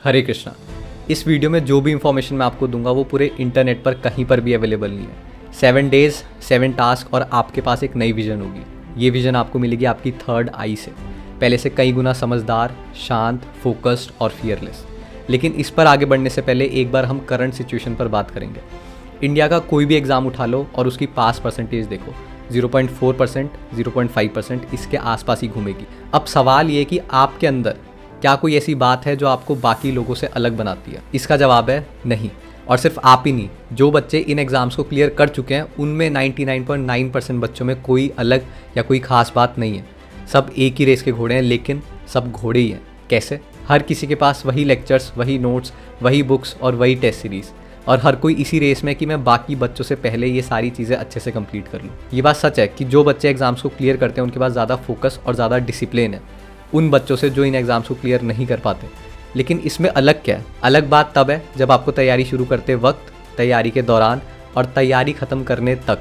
हरे कृष्णा। इस वीडियो में जो भी इंफॉर्मेशन मैं आपको दूंगा वो पूरे इंटरनेट पर कहीं पर भी अवेलेबल नहीं है। 7 डेज 7 टास्क और आपके पास एक नई विजन होगी। ये विजन आपको मिलेगी आपकी थर्ड आई से, पहले से कई गुना समझदार, शांत, फोकस्ड और फियरलेस। लेकिन इस पर आगे बढ़ने से पहले एक बार हम करंट सिचुएशन पर बात करेंगे। इंडिया का कोई भी एग्ज़ाम उठा लो और उसकी पास परसेंटेज देखो, 0.4%, 0.5% इसके आसपास ही घूमेगी। अब सवाल ये कि आपके अंदर क्या कोई ऐसी बात है जो आपको बाकी लोगों से अलग बनाती है? इसका जवाब है नहीं। और सिर्फ आप ही नहीं, जो बच्चे इन एग्ज़ाम्स को क्लियर कर चुके हैं उनमें 99.9% बच्चों में कोई अलग या कोई ख़ास बात नहीं है। सब एक ही रेस के घोड़े हैं, लेकिन सब घोड़े ही हैं। कैसे? हर किसी के पास वही लेक्चर्स, वही नोट्स, वही बुक्स और वही टेस्ट सीरीज़, और हर कोई इसी रेस में कि मैं बाकी बच्चों से पहले ये सारी चीज़ें अच्छे से कंप्लीट कर लूँ। ये बात सच है कि जो बच्चे एग्ज़ाम्स को क्लियर करते हैं उनके पास ज़्यादा फोकस और ज़्यादा डिसिप्लिन है उन बच्चों से जो इन एग्ज़ाम्स को क्लियर नहीं कर पाते। लेकिन इसमें अलग क्या है? अलग बात तब है जब आपको तैयारी शुरू करते वक्त, तैयारी के दौरान और तैयारी ख़त्म करने तक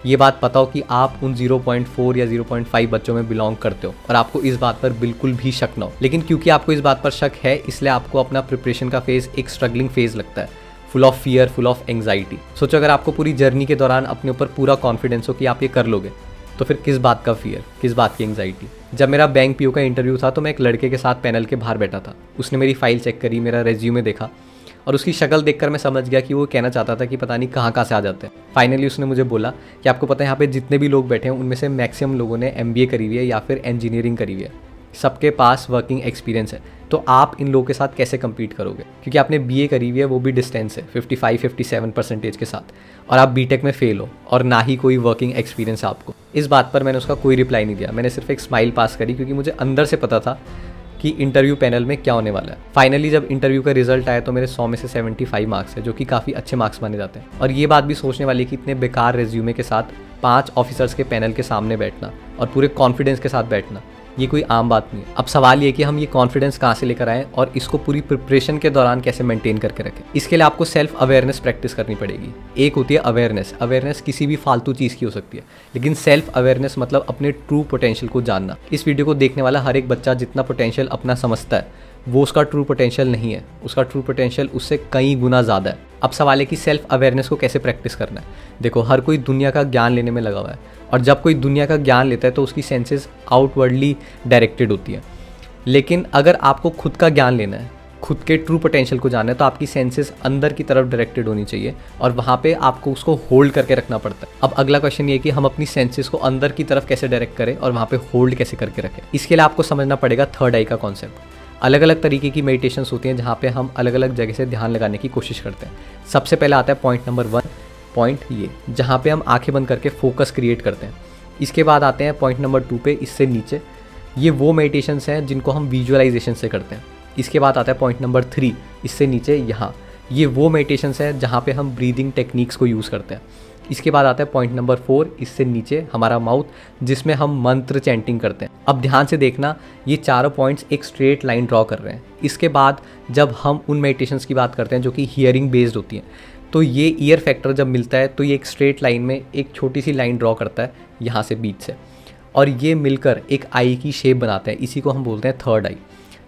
ये बात पता हो कि आप उन 0.4 या 0.5 बच्चों में बिलोंग करते हो और आपको इस बात पर बिल्कुल भी शक ना हो। लेकिन क्योंकि आपको इस बात पर शक है, इसलिए आपको अपना प्रिपरेशन का फेज़ एक स्ट्रगलिंग फेज़ लगता है, full of fear, full of anxiety. सोचो अगर आपको पूरी जर्नी के दौरान अपने ऊपर पूरा कॉन्फिडेंस हो कि आप ये कर लोगे, तो फिर किस बात का फियर, किस बात की एंग्जाइटी? जब मेरा बैंक पीओ का इंटरव्यू था तो मैं एक लड़के के साथ पैनल के बाहर बैठा था। उसने मेरी फाइल चेक करी, मेरा रेज्यूमे देखा और उसकी शक्ल देखकर मैं समझ गया कि वो कहना चाहता था कि पता नहीं कहाँ से आ जाते हैं। फाइनली उसने मुझे बोला कि आपको पता है यहाँ पे जितने भी लोग बैठे हैं उनमें से मैक्सिमम लोगों ने MBA करी हुई है या फिर इंजीनियरिंग करी हुई है, सबके पास वर्किंग एक्सपीरियंस है, तो आप इन लोगों के साथ कैसे compete करोगे? क्योंकि आपने BA करी हुई है, वो भी डिस्टेंस है 55-57% के साथ, और आप BTech में फेल हो और ना ही कोई वर्किंग एक्सपीरियंस है आपको। इस बात पर मैंने उसका कोई रिप्लाई नहीं दिया। मैंने सिर्फ एक स्माइल पास करी क्योंकि मुझे अंदर से पता था कि इंटरव्यू पैनल में क्या होने वाला है। फाइनली जब इंटरव्यू का रिजल्ट आया तो मेरे 100 में से 75 मार्क्स है, जो कि काफ़ी अच्छे मार्क्स माने जाते हैं। और ये बात भी सोचने वाली कि इतने बेकार रेज्यूमे के साथ 5 ऑफिसर्स के पैनल के सामने बैठना और पूरे कॉन्फिडेंस के साथ बैठना, ये कोई आम बात नहीं है। अब सवाल ये कि हम ये कॉन्फिडेंस कहाँ से लेकर आएँ और इसको पूरी प्रिपरेशन के दौरान कैसे मेंटेन करके रखें। इसके लिए आपको सेल्फ अवेयरनेस प्रैक्टिस करनी पड़ेगी। एक होती है अवेयरनेस किसी भी फालतू चीज़ की हो सकती है, लेकिन सेल्फ अवेयरनेस मतलब अपने ट्रू पोटेंशियल को जानना। इस वीडियो को देखने वाला हर एक बच्चा जितना पोटेंशियल अपना समझता है वो उसका ट्रू पोटेंशियल नहीं है, उसका ट्रू पोटेंशियल उससे कई गुना ज़्यादा है। अब सवाल है कि सेल्फ अवेयरनेस को कैसे प्रैक्टिस करना है। देखो, हर कोई दुनिया का ज्ञान लेने में लगा हुआ है, और जब कोई दुनिया का ज्ञान लेता है तो उसकी सेंसेस आउटवर्डली डायरेक्टेड होती है। लेकिन अगर आपको खुद का ज्ञान लेना है, खुद के ट्रू पोटेंशियल को जानना है, तो आपकी सेंसेस अंदर की तरफ डायरेक्टेड होनी चाहिए और वहाँ पे आपको उसको होल्ड करके रखना पड़ता है। अब अगला क्वेश्चन ये कि हम अपनी सेंसेस को अंदर की तरफ कैसे डायरेक्ट करें और वहाँ पे होल्ड कैसे करके रखें। इसके लिए आपको समझना पड़ेगा थर्ड आई का कॉन्सेप्ट। अलग अलग तरीके की मेडिटेशंस होती हैं जहाँ पे हम अलग अलग जगह से ध्यान लगाने की कोशिश करते हैं। सबसे पहले आता है पॉइंट नंबर 1, पॉइंट ये जहाँ पे हम आंखें बंद करके फोकस क्रिएट करते हैं। इसके बाद आते हैं पॉइंट नंबर 2 पे, इससे नीचे, ये वो मेडिटेशंस हैं जिनको हम विजुअलाइजेशन से करते हैं। इसके बाद आता है पॉइंट नंबर 3, इससे नीचे यहाँ, ये वो मेडिटेशंस हैं जहाँ पे हम ब्रीदिंग टेक्निक्स को यूज़ करते हैं। इसके बाद आता है पॉइंट नंबर 4, इससे नीचे हमारा माउथ, जिसमें हम मंत्र चैंटिंग करते हैं। अब ध्यान से देखना, ये चारों पॉइंट्स एक स्ट्रेट लाइन ड्रॉ कर रहे हैं। इसके बाद जब हम उन मेडिटेशंस की बात करते हैं जो कि हियरिंग बेस्ड होती हैं, तो ये ईयर फैक्टर जब मिलता है तो ये एक स्ट्रेट लाइन में एक छोटी सी लाइन ड्रॉ करता है यहाँ से बीच से, और ये मिलकर एक आई की शेप बनाते हैं। इसी को हम बोलते हैं थर्ड आई।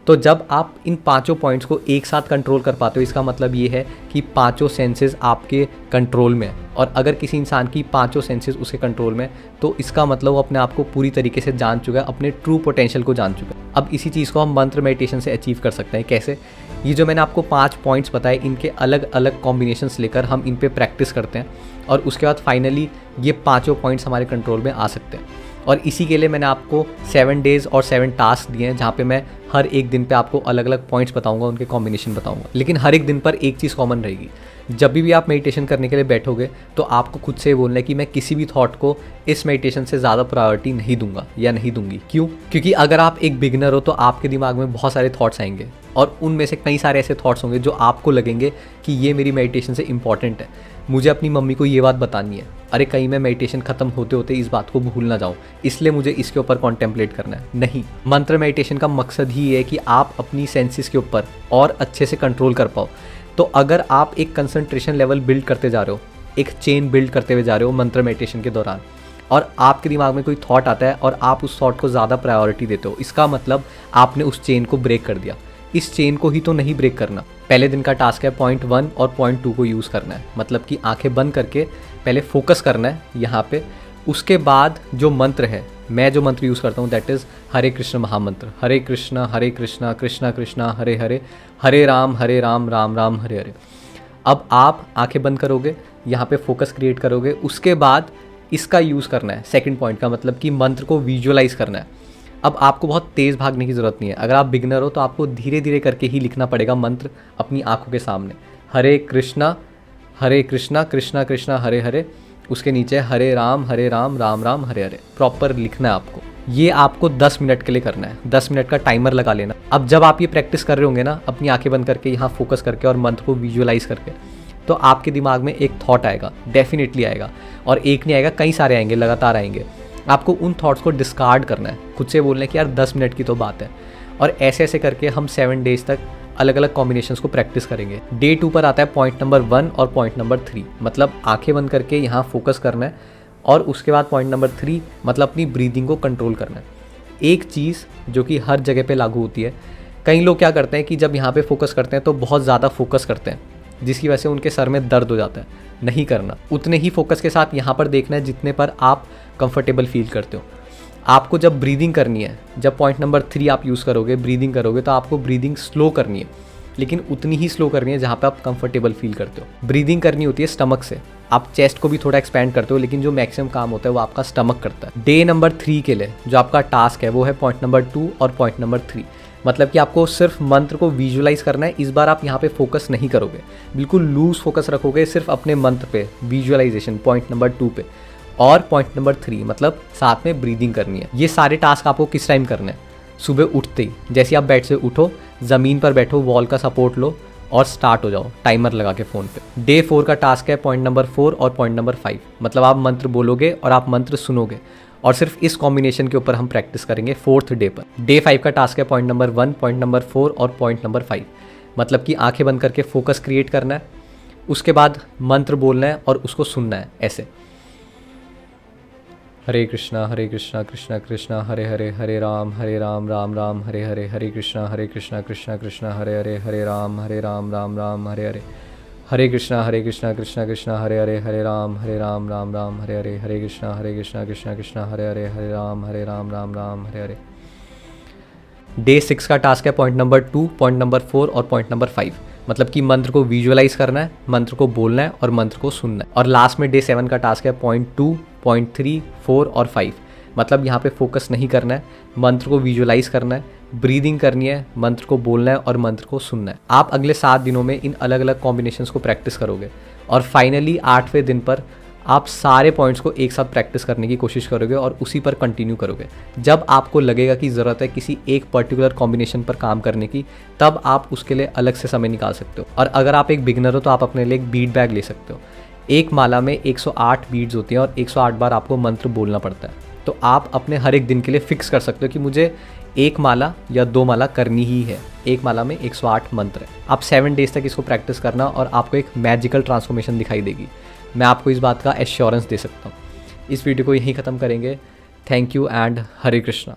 तो जब आप इन 5 पॉइंट्स को एक साथ कंट्रोल कर पाते हो, इसका मतलब ये है कि 5 सेंसेस आपके कंट्रोल में है। और अगर किसी इंसान की 5 सेंसेस उसके कंट्रोल में, तो इसका मतलब वो अपने आप को पूरी तरीके से जान चुका है, अपने ट्रू पोटेंशियल को जान चुका है। अब इसी चीज़ को हम मंत्र मेडिटेशन से अचीव कर सकते हैं। कैसे? ये जो मैंने आपको 5 पॉइंट्स बताए, इनके अलग अलग कॉम्बिनेशंस लेकर हम इन पे प्रैक्टिस करते हैं और उसके बाद फाइनली ये 5 पॉइंट्स हमारे कंट्रोल में आ सकते हैं। और इसी के लिए मैंने आपको 7 डेज़ और 7 टास्क दिए हैं, जहाँ पे मैं हर एक दिन पे आपको अलग अलग पॉइंट्स बताऊंगा, उनके कॉम्बिनेशन बताऊंगा। लेकिन हर एक दिन पर एक चीज़ कॉमन रहेगी। जब भी आप मेडिटेशन करने के लिए बैठोगे तो आपको खुद से बोलना है कि मैं किसी भी थॉट को इस मेडिटेशन से ज़्यादा प्रायोरिटी नहीं दूंगा या नहीं दूंगी। क्यों? क्योंकि अगर आप एक बिगिनर हो तो आपके दिमाग में बहुत सारे थॉट्स आएंगे और उनमें से कई सारे ऐसे थॉट्स होंगे जो आपको लगेंगे कि ये मेरी मेडिटेशन से इंपॉर्टेंट है, मुझे अपनी मम्मी को ये बात बतानी है, अरे कहीं मैं मेडिटेशन खत्म होते होते इस बात को भूल ना जाऊँ, इसलिए मुझे इसके ऊपर कॉन्टेम्पलेट करना है। नहीं, मंत्र मेडिटेशन का मकसद ही है कि आप अपनी सेंसेस के ऊपर और अच्छे से कंट्रोल कर पाओ। तो अगर आप एक कंसंट्रेशन लेवल बिल्ड करते जा रहे हो, एक चेन बिल्ड करते हुए जा रहे हो मंत्र मेडिटेशन के दौरान, और आपके दिमाग में कोई थॉट आता है और आप उस थॉट को ज़्यादा प्रायोरिटी देते हो, इसका मतलब आपने उस चेन को ब्रेक कर दिया। इस चेन को ही तो नहीं ब्रेक करना। पहले दिन का टास्क है पॉइंट 1 और पॉइंट 2 को यूज़ करना है, मतलब कि आंखें बंद करके पहले फोकस करना है यहाँ पे। उसके बाद जो मंत्र है, मैं जो मंत्र यूज़ करता हूँ दैट इज़ हरे कृष्ण महामंत्र, हरे कृष्णा कृष्णा कृष्णा हरे हरे, हरे राम राम राम हरे हरे। अब आप आंखें बंद करोगे, यहाँ पे फोकस क्रिएट करोगे, उसके बाद इसका यूज़ करना है सेकंड पॉइंट का, मतलब कि मंत्र को विजुअलाइज करना है। अब आपको बहुत तेज़ भागने की ज़रूरत नहीं है। अगर आप बिगनर हो तो आपको धीरे धीरे करके ही लिखना पड़ेगा मंत्र अपनी आंखों के सामने। हरे कृष्णा कृष्णा कृष्णा हरे हरे, उसके नीचे हरे राम राम राम हरे हरे, प्रॉपर लिखना है आपको। ये आपको 10 मिनट के लिए करना है, 10 मिनट का टाइमर लगा लेना। अब जब आप ये प्रैक्टिस कर रहे होंगे ना, अपनी आंखें बंद करके यहाँ फोकस करके और मंत्र को विजुअलाइज करके, तो आपके दिमाग में एक थॉट आएगा, डेफिनेटली आएगा, और एक नहीं आएगा, कई सारे आएंगे, लगातार आएंगे। आपको उन थॉट्स को डिस्कार्ड करना है, खुद से बोलना है कि यार 10 मिनट की तो बात है। और ऐसे ऐसे करके हम 7 डेज तक अलग अलग कॉम्बिनेशंस को प्रैक्टिस करेंगे। डे 2 पर आता है पॉइंट नंबर 1 और पॉइंट नंबर 3, मतलब आंखें बंद करके यहाँ फोकस करना है, और उसके बाद पॉइंट नंबर 3 मतलब अपनी ब्रीदिंग को कंट्रोल करना है। एक चीज़ जो कि हर जगह पे लागू होती है, कई लोग क्या करते हैं कि जब यहाँ पे फोकस करते हैं तो बहुत ज़्यादा फोकस करते हैं, जिसकी वजह से उनके सर में दर्द हो जाता है। नहीं करना, उतने ही फोकस के साथ यहाँ पर देखना है जितने पर आप कंफर्टेबल फील करते हो। आपको जब ब्रीदिंग करनी है, जब पॉइंट नंबर 3 आप यूज़ करोगे, ब्रीदिंग करोगे, तो आपको ब्रीदिंग स्लो करनी है, लेकिन उतनी ही स्लो करनी है जहाँ पे आप कंफर्टेबल फील करते हो। ब्रीदिंग करनी होती है स्टमक से, आप चेस्ट को भी थोड़ा एक्सपैंड करते हो, लेकिन जो मैक्सिमम काम होता है वो आपका स्टमक करता है। डे नंबर 3 के लिए जो आपका टास्क है वो है पॉइंट नंबर 2 और पॉइंट नंबर 3, मतलब कि आपको सिर्फ मंत्र को विजुअलाइज करना है। इस बार आप यहाँ पे फोकस नहीं करोगे, बिल्कुल लूज फोकस रखोगे सिर्फ अपने मंत्र पे, विजुअलाइजेशन पॉइंट नंबर 2 पे, और पॉइंट नंबर 3 मतलब साथ में ब्रीदिंग करनी है। ये सारे टास्क आपको किस टाइम करने हैं? सुबह उठते ही, जैसे आप बेड से उठो, ज़मीन पर बैठो, वॉल का सपोर्ट लो और स्टार्ट हो जाओ टाइमर लगा के फ़ोन पे। डे 4 का टास्क है पॉइंट नंबर 4 और पॉइंट नंबर 5, मतलब आप मंत्र बोलोगे और आप मंत्र सुनोगे, और सिर्फ इस कॉम्बिनेशन के ऊपर हम प्रैक्टिस करेंगे 4th डे पर। डे 5 का टास्क है पॉइंट नंबर 1, पॉइंट नंबर 4 और पॉइंट नंबर 5, मतलब कि आंखें बंद करके फोकस क्रिएट करना है, उसके बाद मंत्र बोलना है और उसको सुनना है ऐसे। हरे कृष्णा कृष्णा कृष्णा हरे हरे, हरे राम राम राम हरे हरे, हरे कृष्णा कृष्णा कृष्णा हरे हरे, हरे राम राम राम हरे हरे, हरे कृष्णा कृष्णा कृष्णा हरे हरे, हरे राम राम राम हरे हरे, हरे कृष्णा कृष्णा कृष्णा हरे हरे, हरे राम राम राम हरे हरे। डे 6 का टास्क है पॉइंट नंबर 2, पॉइंट नंबर 4 और पॉइंट नंबर 5, मतलब कि मंत्र को विजुअलाइज करना है, मंत्र को बोलना है और मंत्र को सुनना है। और लास्ट में डे 7 का टास्क है पॉइंट 2, पॉइंट 3, 4 और 5, मतलब यहाँ पे फोकस नहीं करना है, मंत्र को विजुअलाइज करना है, ब्रीदिंग करनी है, मंत्र को बोलना है और मंत्र को सुनना है। आप अगले 7 दिनों में इन अलग अलग कॉम्बिनेशंस को प्रैक्टिस करोगे, और फाइनली 8वें दिन पर आप सारे पॉइंट्स को एक साथ प्रैक्टिस करने की कोशिश करोगे और उसी पर कंटिन्यू करोगे। जब आपको लगेगा कि ज़रूरत है किसी एक पर्टिकुलर कॉम्बिनेशन पर काम करने की, तब आप उसके लिए अलग से समय निकाल सकते हो। और अगर आप एक बिगनर हो तो आप अपने लिए एक बीट बैग ले सकते हो। एक माला में 108 बीट्स होती हैं और 108 बार आपको मंत्र बोलना पड़ता है। तो आप अपने हर एक दिन के लिए फिक्स कर सकते हो कि मुझे 1 माला या 2 माला करनी ही है। 1 माला में 108 मंत्र है। आप 7 डेज तक इसको प्रैक्टिस करना और आपको एक मैजिकल ट्रांसफॉर्मेशन दिखाई देगी। मैं आपको इस बात का एश्योरेंस दे सकता हूँ। इस वीडियो को यहीं ख़त्म करेंगे। Thank you and Hare Krishna.